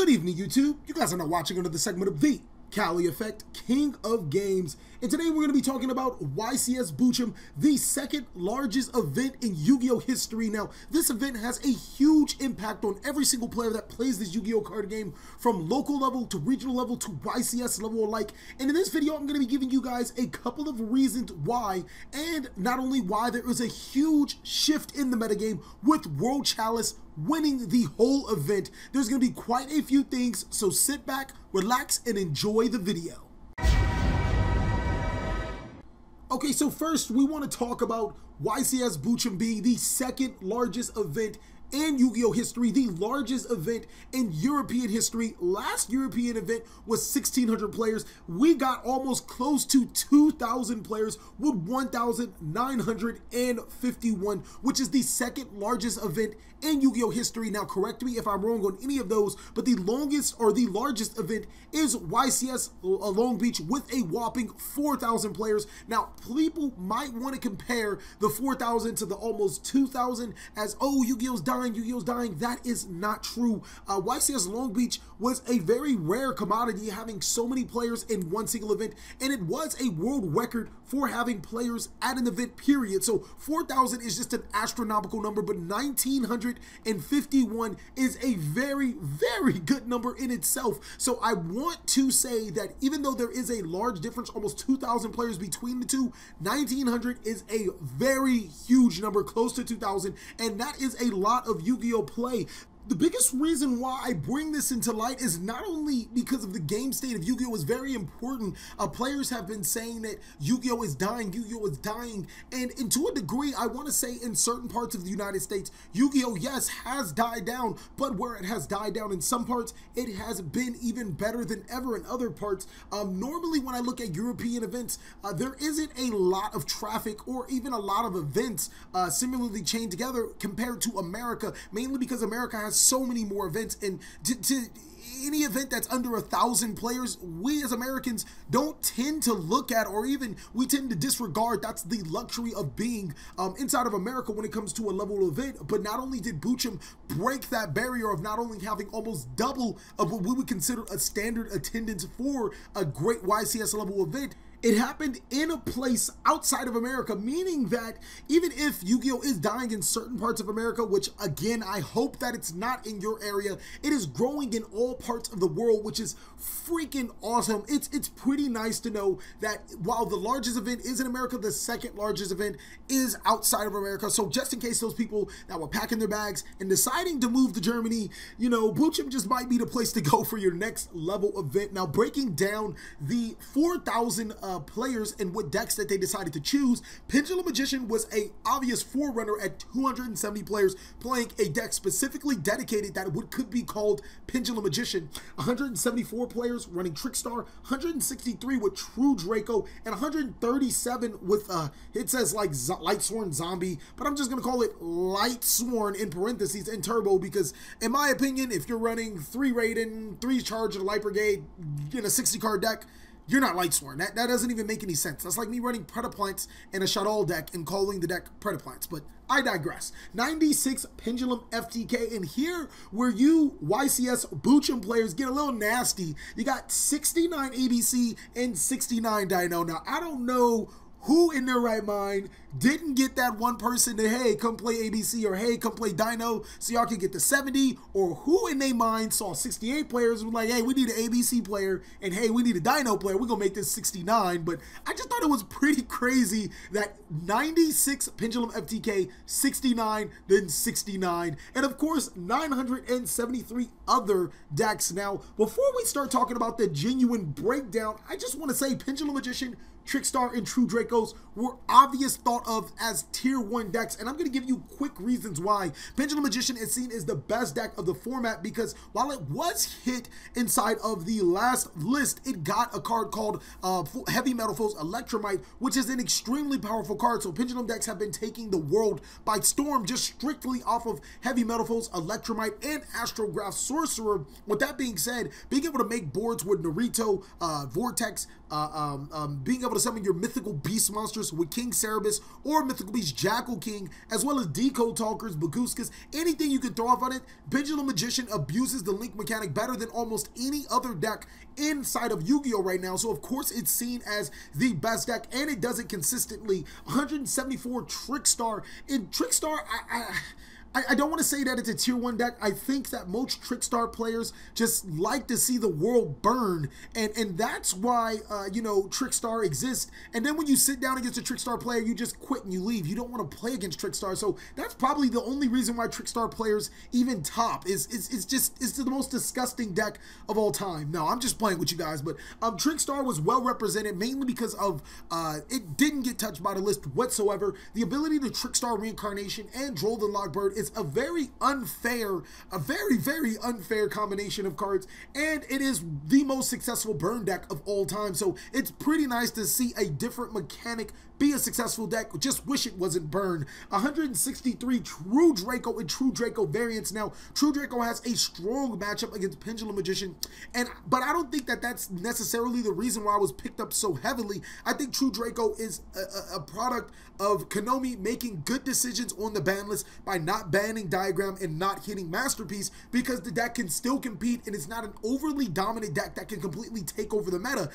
Good evening, YouTube. You guys are now watching another segment of TheCaliEffect, King of Games. And today we're going to be talking about YCS Bochum, the second largest event in Yu-Gi-Oh history. Now, this event has a huge impact on every single player that plays this Yu-Gi-Oh card game, from local level to regional level to YCS level alike. And in this video, I'm going to be giving you guys a couple of reasons why, and not only why, there is a huge shift in the metagame with World Chalice winning the whole event. There's going to be quite a few things, so sit back, relax, and enjoy the video. Okay, so first we want to talk about YCS Bochum being the second largest event in Yu-Gi-Oh history, the largest event in European history. Last European event was 1,600 players. We got almost close to 2,000 players with 1,951, which is the second largest event in Yu-Gi-Oh history. Now, correct me if I'm wrong on any of those, but the longest or the largest event is YCS Long Beach with a whopping 4,000 players. Now, people might want to compare the 4,000 to the almost 2,000 as, oh, Yu-Gi-Oh's dying, Yu-Gi-Oh's dying. That is not true. YCS Long Beach was a very rare commodity, having so many players in one single event, and it was a world record for having players at an event, period. So 4,000 is just an astronomical number, but 1,951 is a very, very good number in itself. So I want to say that even though there is a large difference, almost 2,000 players between the two, 1,900 is a very huge number, close to 2,000, and that is a lot of Yu-Gi-Oh play. The biggest reason why I bring this into light is not only because of the game state of Yu-Gi-Oh is very important. Players have been saying that Yu-Gi-Oh is dying, Yu-Gi-Oh is dying, and to a degree, I want to say in certain parts of the United States, Yu-Gi-Oh, yes, has died down, but where it has died down in some parts, it has been even better than ever in other parts. Normally, when I look at European events, there isn't a lot of traffic or even a lot of events similarly chained together compared to America, mainly because America has so many more events, and to any event that's under 1,000 players, we as Americans don't tend to look at, or even we tend to disregard. That's the luxury of being inside of America when it comes to a level event. But not only did Bochum break that barrier of not only having almost double of what we would consider a standard attendance for a great YCS level event, it happened in a place outside of America, meaning that even if Yu-Gi-Oh is dying in certain parts of America, which again, I hope that it's not in your area, it is growing in all parts of the world, which is freaking awesome. It's pretty nice to know that while the largest event is in America, the second largest event is outside of America. So just in case those people that were packing their bags and deciding to move to Germany, you know, Bochum just might be the place to go for your next level event. Now, breaking down the 4,000 players and what decks that they decided to choose, Pendulum Magician was a obvious forerunner at 270 players playing a deck specifically dedicated that could be called Pendulum Magician. 174 players running Trickstar, 163 with True Draco, and 137 with it says like Lightsworn Zombie, but I'm just gonna call it Lightsworn in parentheses in turbo, because in my opinion, if you're running 3 Raiden, 3 Charge of the Light Brigade in a 60 card deck, you're not Lightsworn. That doesn't even make any sense. That's like me running Predaplants in a Shadol deck and calling the deck Predaplants, but I digress. 96 Pendulum FTK, and here where you YCS Bochum players get a little nasty, you got 69 ABC and 69 Dino. Now, I don't know who in their right mind didn't get that one person to, hey, come play ABC, or hey, come play Dino so y'all can get the 70, or who in their mind saw 68 players and was like, hey, we need an ABC player, and hey, we need a Dino player, we're gonna make this 69. But I just thought it was pretty crazy that 96 Pendulum FTK, 69, then 69, and of course 973 other decks. Now, before we start talking about the genuine breakdown, I just want to say Pendulum Magician, Trickstar, and True Dracos were obvious thought of as tier 1 decks, and I'm going to give you quick reasons why. Pendulum Magician is seen as the best deck of the format because while it was hit inside of the last list, it got a card called Heavy Metal Foes Electromite, which is an extremely powerful card. So Pendulum decks have been taking the world by storm just strictly off of Heavy Metal Foes Electromite and Astrograph Sorcerer. With that being said, being able to make boards with Naruto, Vortex, being able to summon your mythical beast monsters with King Cerebus or Mythical Beast Jackal King, as well as Decode Talkers, Baguskas, anything you can throw off on it. Pendulum Magician abuses the link mechanic better than almost any other deck inside of Yu-Gi-Oh right now, so of course it's seen as the best deck, and it does it consistently. 174 Trickstar. In Trickstar, I don't want to say that it's a tier 1 deck. I think that most Trickstar players just like to see the world burn, and that's why, you know, Trickstar exists. And then when you sit down against a Trickstar player, you just quit and you leave. You don't want to play against Trickstar, so that's probably the only reason why Trickstar players even top. It's the most disgusting deck of all time. No, I'm just playing with you guys, but Trickstar was well represented, mainly because of it didn't get touched by the list whatsoever. The ability to Trickstar Reincarnation and Droll the Lockbird is a very unfair, very unfair combination of cards, and it is the most successful burn deck of all time. So it's pretty nice to see a different mechanic be a successful deck. Just wish it wasn't burn. 163 True Draco and True Draco variants. Now, True Draco has a strong matchup against Pendulum Magician, but I don't think that that's necessarily the reason why I was picked up so heavily. I think True Draco is a product of Konami making good decisions on the ban list by not banning Diagram and not hitting Masterpiece, because the deck can still compete and it's not an overly dominant deck that can completely take over the meta.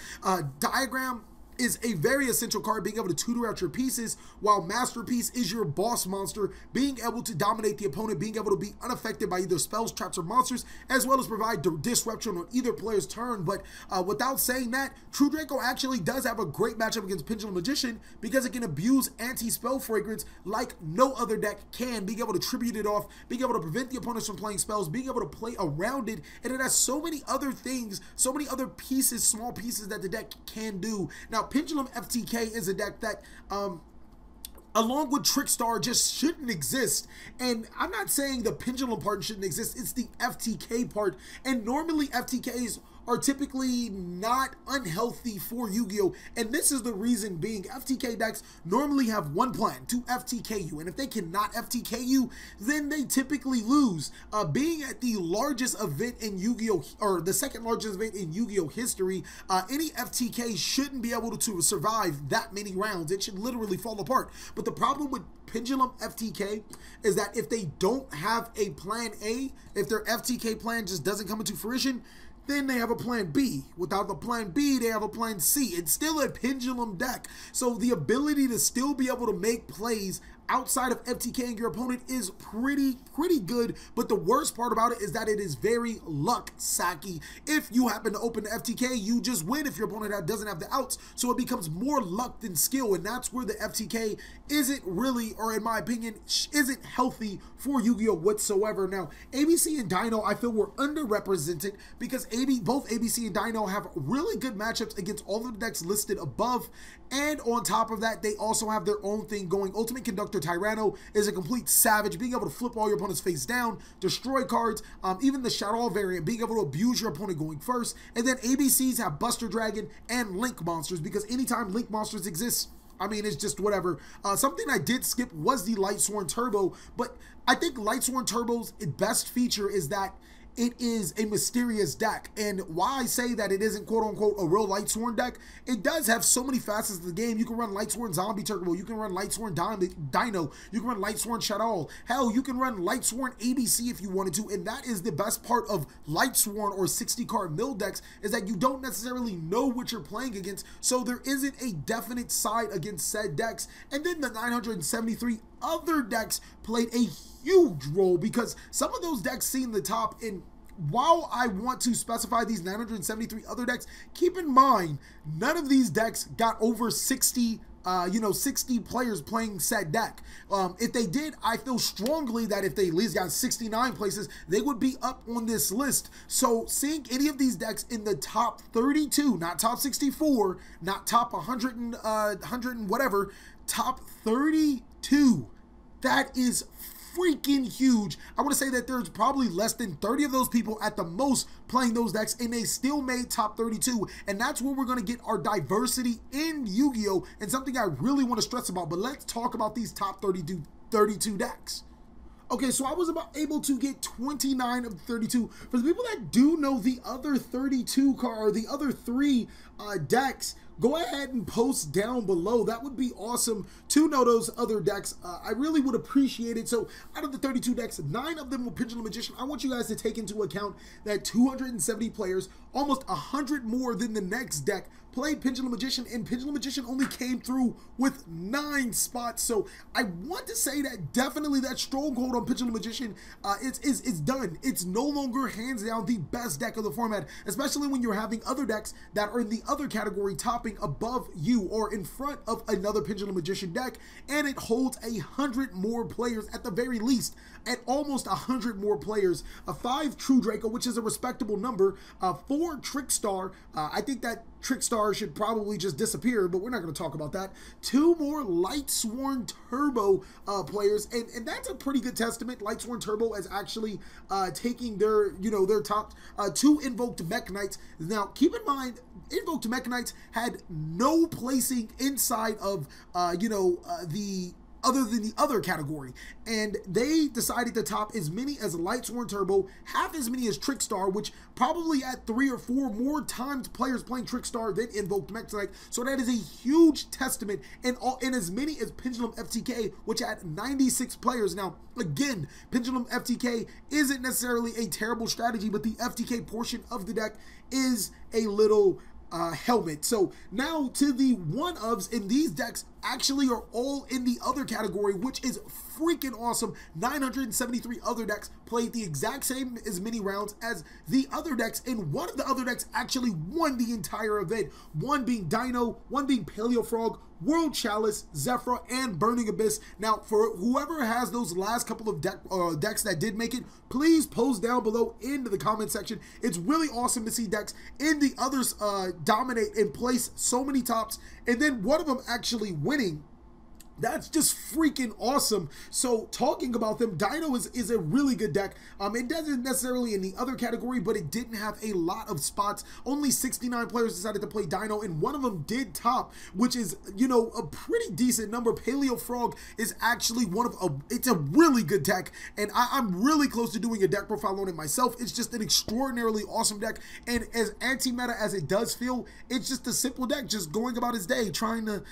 Diagram is a very essential card, being able to tutor out your pieces, while Masterpiece is your boss monster, being able to dominate the opponent, being able to be unaffected by either spells, traps, or monsters, as well as provide disruption on either player's turn. But without saying that, True Draco actually does have a great matchup against Pendulum Magician, because it can abuse anti-spell fragrance like no other deck can, being able to tribute it off, being able to prevent the opponents from playing spells, being able to play around it, and it has so many other things, so many other pieces, small pieces that the deck can do. Now, Pendulum FTK is a deck that, along with Trickstar, just shouldn't exist. And I'm not saying the Pendulum part shouldn't exist, it's the FTK part. And normally FTKs are typically not unhealthy for Yu-Gi-Oh! And this is the reason being. FTK decks normally have one plan, to FTK you. And if they cannot FTK you, then they typically lose. Being at the largest event in Yu-Gi-Oh! Or the second largest event in Yu-Gi-Oh! History, any FTK shouldn't be able to survive that many rounds. It should literally fall apart. But the problem with Pendulum FTK is that if they don't have a plan A, if their FTK plan just doesn't come into fruition, then they have a plan B. Without the plan B, they have a plan C. It's still a Pendulum deck. So the ability to still be able to make plays outside of FTKing your opponent is pretty good, but the worst part about it is that it is very luck sacky. If you happen to open the FTK, you just win if your opponent doesn't have the outs, so it becomes more luck than skill, and that's where the FTK isn't really, or in my opinion, isn't healthy for Yu-Gi-Oh! Whatsoever. Now, ABC and Dino, I feel, were underrepresented because both ABC and Dino have really good matchups against all of the decks listed above, and on top of that, they also have their own thing going. Ultimate Conductor Tyranno is a complete savage, being able to flip all your opponent's face down, destroy cards, even the Shadow variant, being able to abuse your opponent going first. And then ABCs have Buster Dragon and Link monsters, because anytime Link monsters exist, I mean, it's just whatever. Something I did skip was the Lightsworn Turbo, but I think Lightsworn Turbo's best feature is that it is a mysterious deck. And why I say that it isn't quote-unquote a real Lightsworn deck, it does have so many facets of the game. You can run Lightsworn Zombie Turbo, you can run Lightsworn Dino, you can run Lightsworn Shadow. Hell, you can run Lightsworn ABC if you wanted to, and that is the best part of Lightsworn or 60-card mill decks, is that you don't necessarily know what you're playing against, so there isn't a definite side against said decks. And then the 973 other decks played a huge role, because some of those decks seen the top. And while I want to specify these 973 other decks, keep in mind none of these decks got over 60 players playing said deck. If they did, I feel strongly that if they at least got 69 places, they would be up on this list. So seeing any of these decks in the top 32, not top 64, not top 100 and whatever, top 32, that is freaking huge. I want to say that there's probably less than 30 of those people at the most playing those decks, and they still made top 32, and that's where we're going to get our diversity in Yu-Gi-Oh! And something I really want to stress about. But let's talk about these top 32 decks. Okay, so I was able to get 29 of the 32. For the people that do know the other 32 the other 3 decks, go ahead and post down below. That would be awesome to know those other decks. I really would appreciate it. So out of the 32 decks, 9 of them were Pendulum Magician. I want you guys to take into account that 270 players, almost 100 more than the next deck, played Pendulum Magician, and Pendulum Magician only came through with 9 spots. So I want to say that definitely that stronghold on Pendulum Magician is done. It's no longer hands down the best deck of the format, especially when you're having other decks that are in the other category topping above you or in front of another Pendulum Magician deck, and it holds 100 more players at the very least, at almost 100 more players. 5 True Draco, which is a respectable number. 4 Trickstar. I think that Trickstar should probably just disappear, but we're not going to talk about that. 2 more Lightsworn Turbo players, and that's a pretty good testament. Lightsworn Turbo is actually taking their, their top 2 Invoked Mech Knights. Now, keep in mind, Invoked Mech Knights had no placing inside of, the other than the other category, and they decided to top as many as Lightsworn Turbo, half as many as Trickstar, which probably had 3 or 4 more times players playing Trickstar than Invoked Mech Knight. So that is a huge testament, and as many as Pendulum FTK, which had 96 players. Now again, Pendulum FTK isn't necessarily a terrible strategy, but the FTK portion of the deck is a little helmet. So now to the one-ofs, in these decks actually are all in the other category, which is freaking awesome. 973 other decks played the exact same as many rounds as the other decks, and one of the other decks actually won the entire event. One being Dino, one being Paleo Frog, World Chalice, Zephyr, and Burning Abyss. Now, for whoever has those last couple of decks that did make it, please post down below into the comment section. It's really awesome to see decks in the others dominate and place so many tops, and then one of them actually winning. That's just freaking awesome. So talking about them, Dino is a really good deck. It doesn't necessarily in the other category, but it didn't have a lot of spots. Only 69 players decided to play Dino, and one of them did top, which is, a pretty decent number. Paleo Frog is actually it's a really good deck, and I'm really close to doing a deck profile on it myself. It's just an extraordinarily awesome deck, and as anti-meta as it does feel, it's just a simple deck, just going about its day, trying to,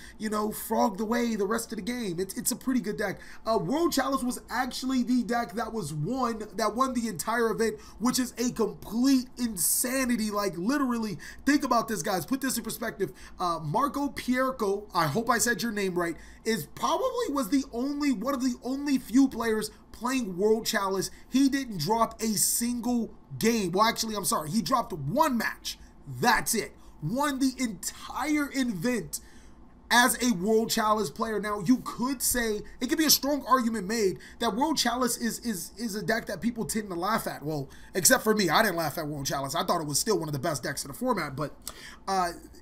frog the way the rest of the game. It's a pretty good deck. World Chalice was actually the deck that won the entire event, which is a complete insanity. Like, literally, think about this, guys. Put this in perspective. Marco Pierco, I hope I said your name right, was one of the only few players playing World Chalice. He didn't drop a single game. Well, actually, I'm sorry. He dropped 1 match. That's it. Won the entire event as a World Chalice player. Now, you could say, it could be a strong argument made that World Chalice is a deck that people tend to laugh at. Well, except for me, I didn't laugh at World Chalice. I thought it was still one of the best decks in the format, but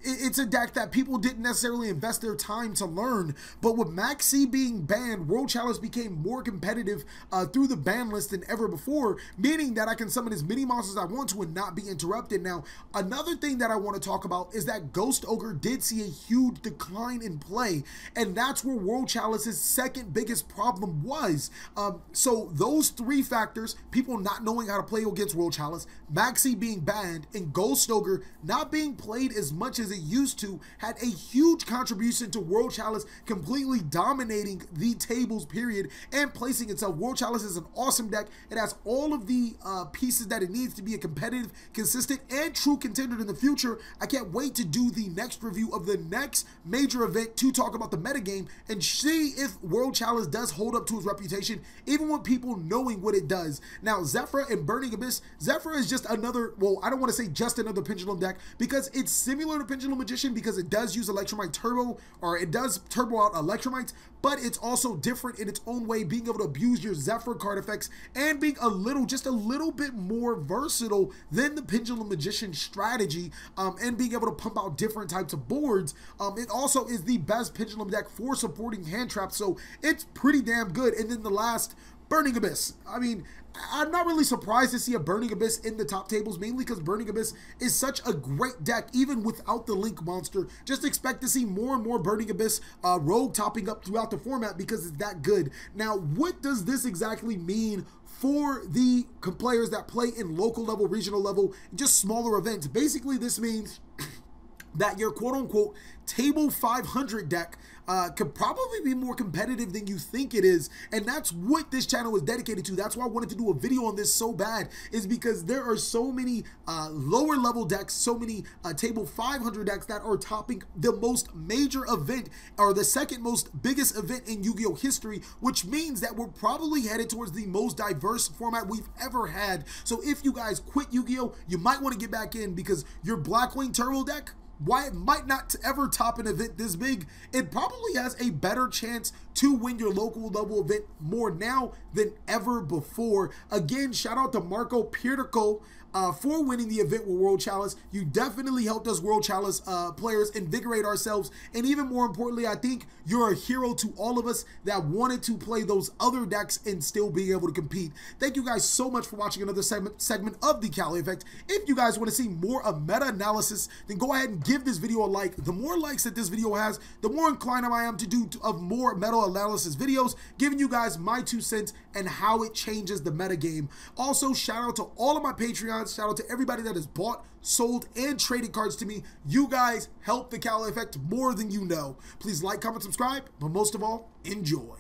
it's a deck that people didn't necessarily invest their time to learn. But with Maxi being banned, World Chalice became more competitive through the ban list than ever before, meaning that I can summon as many monsters as I want to and not be interrupted. Now, another thing that I want to talk about is that Ghost Ogre did see a huge decline in play, and that's where World Chalice's second biggest problem was. So those 3 factors, people not knowing how to play against World Chalice, Maxi being banned, and Ghost Ogre not being played as much as it used to, had a huge contribution to World Chalice completely dominating the tables, period, and placing itself. World Chalice is an awesome deck. It has all of the pieces that it needs to be a competitive, consistent, and true contender in the future. I can't wait to do the next review of the next major event to talk about the metagame and see if World Chalice does hold up to its reputation, even with people knowing what it does. Now, Zephyr and Burning Abyss. Zephyr is just another, well, I don't want to say just another Pendulum deck, because it's similar to Pendulum Magician, because it does use Electromite Turbo, or it does turbo out Electromites, but it's also different in its own way, being able to abuse your Zephyr card effects and being just a little bit more versatile than the Pendulum Magician strategy, and being able to pump out different types of boards. It also is the best Pendulum deck for supporting hand traps, so it's pretty damn good. And then the last, Burning Abyss. I mean, I'm not really surprised to see a Burning Abyss in the top tables, mainly because Burning Abyss is such a great deck, even without the Link monster. Just expect to see more and more Burning Abyss rogue topping up throughout the format because it's that good. Now, what does this exactly mean for the players that play in local level, regional level, just smaller events? Basically, this means that your quote-unquote table 500 deck could probably be more competitive than you think it is, and that's what this channel is dedicated to. That's why I wanted to do a video on this so bad, is because there are so many lower level decks, so many table 500 decks that are topping the most major event, or the second most biggest event in Yu-Gi-Oh history, which means that we're probably headed towards the most diverse format we've ever had. So if you guys quit Yu-Gi-Oh, you might want to get back in, because your Blackwing Turbo deck, why it might not ever top an event this big, it probably has a better chance to win your local level event more now than ever before. Again, shout out to Marco Piertico for winning the event with World Chalice. You definitely helped us World Chalice players invigorate ourselves, and even more importantly, I think you're a hero to all of us that wanted to play those other decks and still be able to compete. Thank you guys so much for watching another segment of the Cali Effect. If you guys want to see more of meta-analysis, then go ahead and give this video a like. The more likes that this video has, the more inclined I am to do more meta-analysis videos, giving you guys my 2 cents and how it changes the meta game. Also, shout out to all of my Patreons. Shout out to everybody that has bought, sold, and traded cards to me. You guys help the Cali Effect more than you know. Please like, comment, subscribe, but most of all, enjoy.